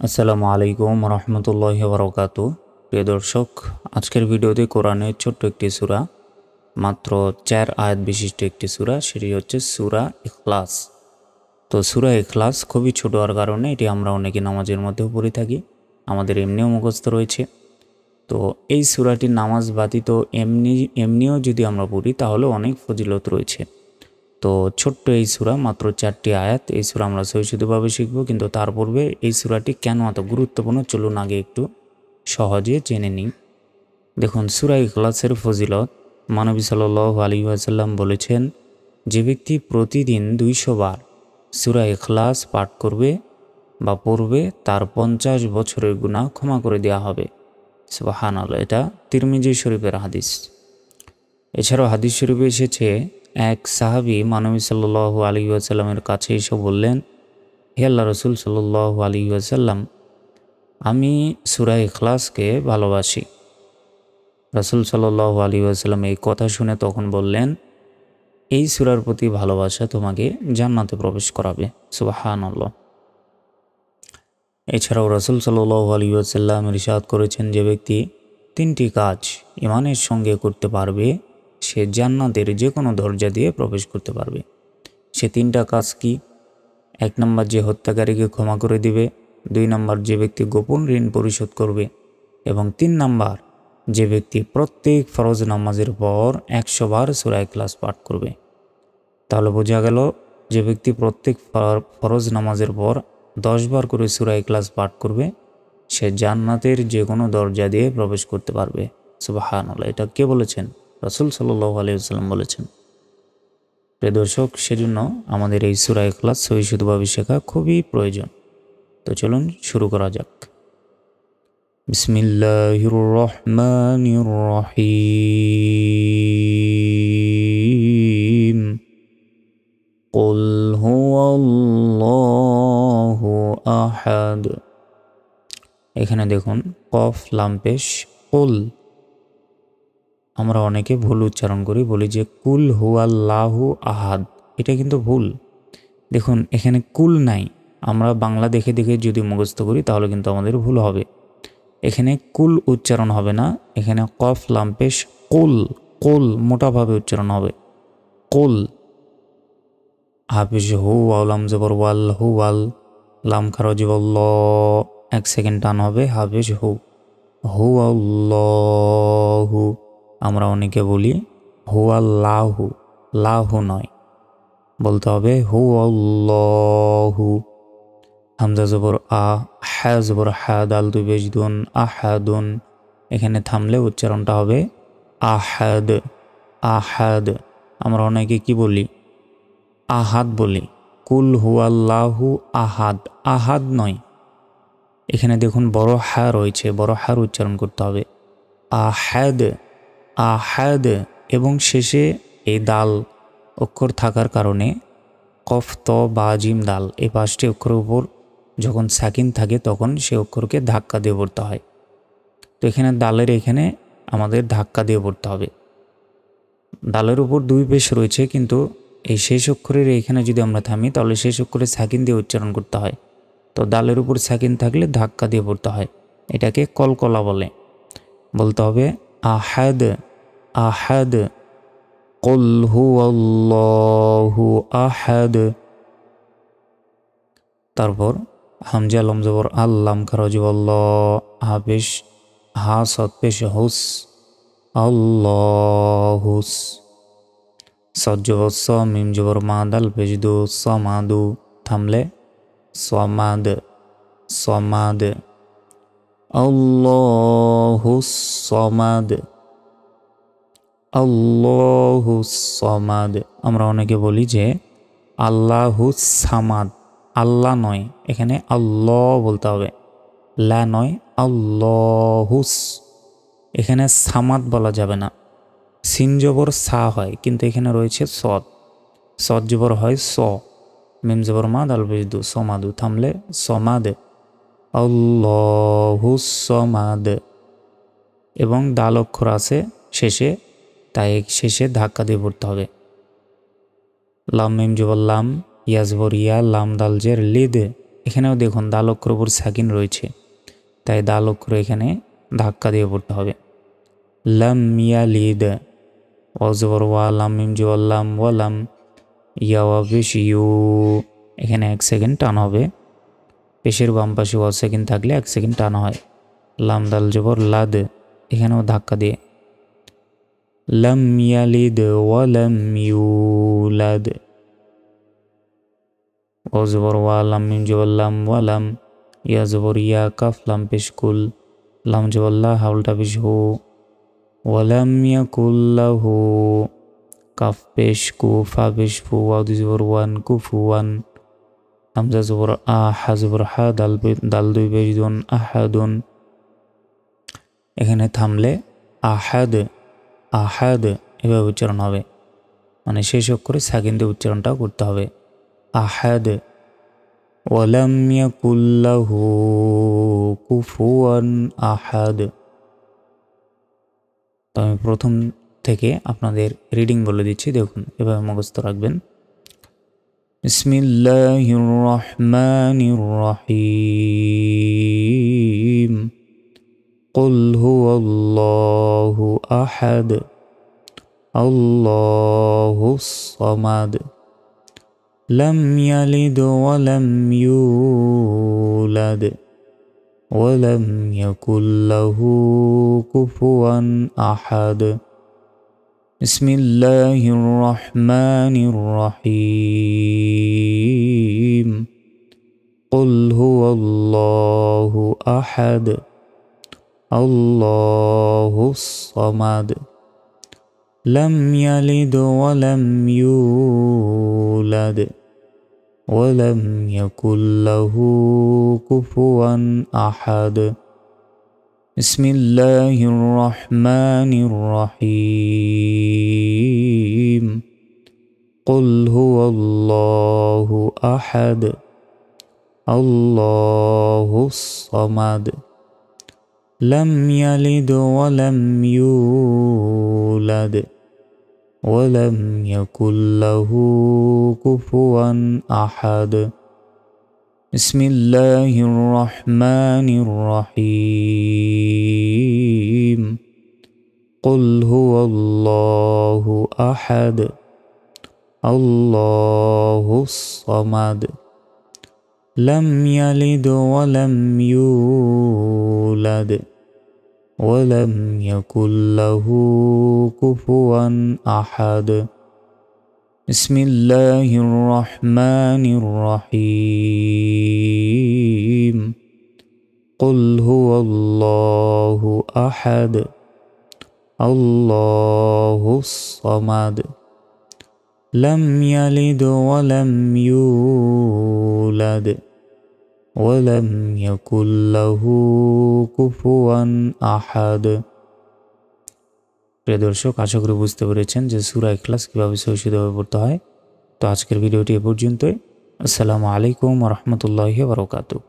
আসসালামু আলাইকুম রহমতুল্লাহি বারাকাতু। প্রিয় দর্শক, আজকের ভিডিওতে কোরআনের ছোট্ট একটি সূরা, মাত্র 4 আয়াত বিশিষ্ট একটি সূরা, সেটি হচ্ছে সূরা ইখলাস। তো সূরা ইখলাস খুবই ছোট হওয়ার কারণে এটি আমরা অনেকে নামাজের মধ্যেও পড়ে থাকি, আমাদের এমনিও মুখস্থ রয়েছে। তো এই সূরাটি নামাজ ব্যতীত এমনিও যদি আমরা পড়ি তাহলে অনেক ফজিলত রয়েছে। তো ছোট্ট এই সূরা, মাত্র 4টি আয়াত, এই সূরা আমরা সহিষ্ণুভাবে শিখব। কিন্তু তার পূর্বে এই সূরাটি কেন এত গুরুত্বপূর্ণ চলুন আগে একটু সহজে জেনে নিই। দেখুন, সূরা ইখলাসের ফজিলত, মানবী সাল্লাল্লাহু আলাইহি ওয়াসাল্লাম বলেছেন, যে ব্যক্তি প্রতিদিন 200 বার সূরা ইখলাস পাঠ করবে বা পড়বে তার 50 বছরের গুনাহ ক্ষমা করে দেওয়া হবে। সুবহানাল্লাহ। এটা তিরমিজি শরীফের হাদিস। এছাড়াও হাদিস শরীফে এসেছে, এক সাহাবী মানবী সাল্লাল্লাহু আলাইহি ওয়াসাল্লামের কাছে এসে বললেন, হে আল্লাহ রসুল সাল্লাল্লাহু আলাইহি ওয়াসাল্লাম, আমি সূরা ইখলাসকে ভালোবাসি। রাসূল সাল্লাল্লাহু আলাইহি ওয়াসাল্লাম এই কথা শুনে তখন বললেন, এই সূরার প্রতি ভালোবাসা তোমাকে জান্নাতে প্রবেশ করাবে। সুবহানাল্লাহ। এছাড়াও রাসূল সাল্লাল্লাহু আলাইহি ওয়াসাল্লাম ইরশাদ করেছেন, যে ব্যক্তি 3টি কাজ ঈমানের সঙ্গে করতে পারবে সে জান্নাতের যে কোনো দরজা দিয়ে প্রবেশ করতে পারবে। সে 3টা কাজ কি? 1 নম্বর, যে হত্যাকারীকে ক্ষমা করে দিবে। 2 নম্বর, যে ব্যক্তি গোপন ঋণ পরিশোধ করবে। এবং 3 নম্বর, যে ব্যক্তি প্রত্যেক ফরজ নামাজের পর 100 বার সূরা ইখলাস পাঠ করবে। তাহলে বোঝা গেল, যে ব্যক্তি প্রত্যেক ফরজ নামাজের পর 10 বার করে সূরা ইখলাস পাঠ করবে সে জান্নাতের যে কোনো দরজা দিয়ে প্রবেশ করতে পারবে। সুবহানাল্লাহ। এটা কে বলেছেন? রাসূল সাল্লাল্লাহু আলাইহি ওয়াসাল্লাম বলেছেন। প্রিয় দর্শক, সেজন্য আমাদের এই সূরা ইখলাস সহিষ্ণুভাবে শেখা খুবই প্রয়োজন। তো চলুন শুরু করা যাক। বিসমিল্লাহির রহমানির রহিম। কুল হুয়াল্লাহু আহাদ। এখানে দেখুন, কফ লাম পেশ কুল। আমরা অনেকে ভুল উচ্চারণ করি, বলি যে কুল হুয়াল্লাহু আহাদ। এটা কিন্তু ভুল। দেখুন, এখানে কুল নাই। আমরা বাংলা দেখে দেখে যদি মুখস্থ করি তাহলে কিন্তু আমাদের ভুল হবে। এখানে কুল উচ্চারণ হবে না, এখানে কফ লাম পেশ কুল। কুল মোটাভাবে উচ্চারণ হবে, কুল। হাফিজ হু ওয়ালাম জবর ওয়াল, হু ওয়াল, লাম খারজ ল, 1 সেকেন্ড টান হবে, হাফিজ হু, হু আল্লাহু। আমরা অনেকে বলি হু আল্লাহু, লাহু নয়, বলতে হবে হু আল্লাহু। হামজা জবর আ, হা জবর হা, দাল দুই পেশ দুন, আহাদুন। এখানে থামলে উচ্চারণটা হবে আহাদ, আহাদ। আমরা অনেকে কি বলি? আহাদ বলি। কুল হুয়াল্লাহু আহাদ, আহাদ নয়। এখানে দেখুন বড় হা রয়েছে, বড় হার উচ্চারণ করতে হবে, আহাদ, আহাদ। এবং শেষে এই দাল অক্ষর থাকার কারণে কফ ত বা জিম দাল, এই 5টি অক্ষরের উপর যখন সাকিন থাকে তখন সে অক্ষরকে ধাক্কা দিয়ে পড়তে হয়। তো এখানে দালের এখানে আমাদের ধাক্কা দিয়ে পড়তে হবে। দালের উপর 2 পেশ রয়েছে, কিন্তু এই শেষ অক্ষরের এখানে যদি আমরা থামি তাহলে শেষ অক্ষরে সাকিন দিয়ে উচ্চারণ করতে হয়। তো দালের উপর সাকিন থাকলে ধাক্কা দিয়ে পড়তে হয়, এটাকে কলকলা বলে। বলতে হবে আহাদ, আহাদ। কুল হুয়াল্লাহু আহাদ। তারপর হামজা লম জবর আল্লাম খারজ ল, হাফেশ হা সৎ পেশ হুস, আল্লাহুস। সদ জবর স, মিম জবর মা, দাল পেশ দু, সমাদু। থামলে সমাদ, সমাদ, আল্লাহুস সমাদ, আল্লাহুস সমাদ। আমরা অনেকে বলি যে আল্লাহুস সামাদ, আল্লাহ নয়, এখানে আল্লাহ বলতে হবে, লা নয়, আল্লাহুস। এখানে সামাদ বলা যাবে না, সিন জবর সা হয়, কিন্তু এখানে রয়েছে সদ, সদ জবর হয় স, মিম জবর মা, দাল পেশ দু, সমাদু। থামলে সমাদ, আল্লাহুস সমাদ। এবং দাল অক্ষর আছে শেষে, তাই শেষে ধাক্কা দিয়ে পড়তে হবে। লাম মিম জবর লাম, ইয়া জবর ইয়া, লাম দাল জের লিদ, এখানেও দেখুন দাল অক্ষরের উপর সাকিন রয়েছে, তাই দাল অক্ষর এখানে ধাক্কা দিয়ে পড়তে হবে। লাম ইয়ালিদ, ওয়াও জবর ওয়া, লাম মিম জবর লাম, ওয়ালাম, ইয়া ওয়া পেশ ইউ, এখানে 1 সেকেন্ড টান হবে। পেশের বাম পাশে ওয়াও সেকেন্ড থাকলে 1 সেকেন্ড টান হয়। লাম দাল জবর লাদ, এখানেও ধাক্কা দিয়ে। লাম ইয়ালিদ ওয়ালাম ইউলাদ, ওয়াও জবর ওয়া, লাম মিম জবর লাম, ওয়ালাম, ইয়া জবর ইয়া, কাফ লাম পেশ কুল, লাম জবর লা, হাউলটা পেশ হু, ওয়ালাম ইয়াকুল লাহু, কাফ পেশ কু, ফা পেশ ফু, ওয়াও জবর ওয়ান, কুফুয়ান, হামজা জবর আ, হা জবর হা, দাল দুই পেশ দুন, আহাদুন। এখানে থামলে আহাদ, আহাদ এভাবে উচ্চারণ হবে, মানে শেষ অক্ষরে সাকিন দিয়ে উচ্চারণটাও করতে হবে। আহাদ, ওয়ালাম ইয়াকুল লাহু কুফুয়ান আহাদ। তো আমি প্রথম থেকে আপনাদের রিডিং বলে দিচ্ছি, দেখুন এভাবে মুখস্থ রাখবেন। বিসমিল্লাহির রহমানির রহিম। কুল হুয়াল্লাহু আহাদ, আল্লাহুস সামাদ, লাম ইয়ালিদ ওয়ালাম ইউলাদ, ওয়ালাম ইয়াকুল লাহু কুফুয়ান আহাদ। বিসমিল্লাহির রহমানির রহিম। কুল হুয়াল্লাহু আহাদ, আল্লাহুস সামাদ, লাম ইয়ালিদ ওয়ালাম ইউলাদ, ওয়ালাম ইয়াকুল লাহু কুফুয়ান আহাদ। বিসমিল্লাহির রহমানির রহিম। কুল হুয়াল্লাহু আহাদ, আল্লাহুস সামাদ, লাম ইয়ালিদ ওয়ালাম ইউলাদ, ওয়ালাম ইয়াকুল লাহু কুফুয়ান আহাদ। বিসমিল্লাহির রহমানির রহিম। কুল হুয়াল্লাহু আহাদ, আল্লাহুস সামাদ, লাম ইয়ালিদ ওয়ালাম ইউলাদ, ওয়ালাম ইয়াকুল লাহু কুফুয়ান আহাদ। বিসমিল্লাহির রহমানির রহিম। কুল হুয়াল্লাহু আহাদ, আল্লাহুস সামাদ, লাম ইয়ালিদ ওয়ালাম ইউলাদ, ওয়ালাম ইয়াকুল লাহু কুফুয়ান আহাদ। প্রিয় দর্শক, আশা করি বুঝতে পেরেছেন যে সূরা ইখলাস কীভাবে সহিষ্ণুভাবে পড়তে হয়। তো আজকের ভিডিওটি এ পর্যন্তই। আসসালামু আলাইকুম ওয়া রাহমাতুল্লাহি ওয়া বারাকাতুহু।